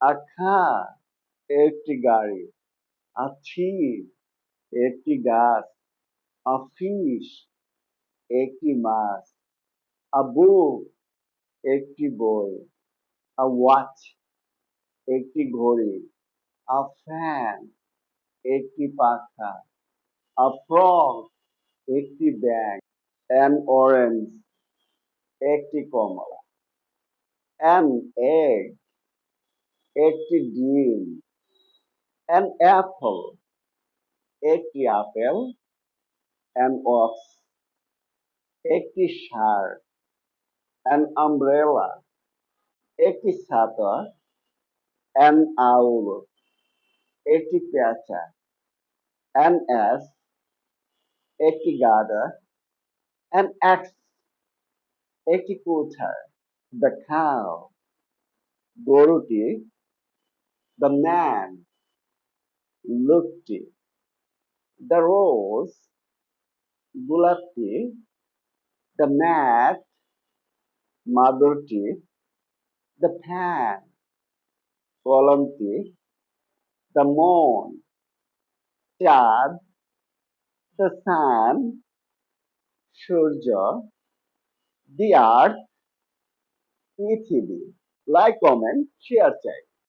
A car একটি গাড়ি, a tree একটি গাছ, a fish একটি মাছ, a book একটি বই, a watch একটি ঘড়ি, a fan একটি পাখা, a frog একটি ব্যাঙ, an orange একটি কমলা, an egg একটি ডিম, an apple একটি আপেল, an ox একটি ষাঁড়, an umbrella একটি ছাতা, an owl একটি পেঁচা, an ass একটি গাধা, an axe একটি কুঠার, the cow গরুটি, the man লোকটি, the rose গোলাপটি, the mat মাদুরটি, the pen কলমটি, the moon চাঁদ, the sun Surya, the earth পৃথিবী। লাইক কমেন্ট শেয়ার চাই।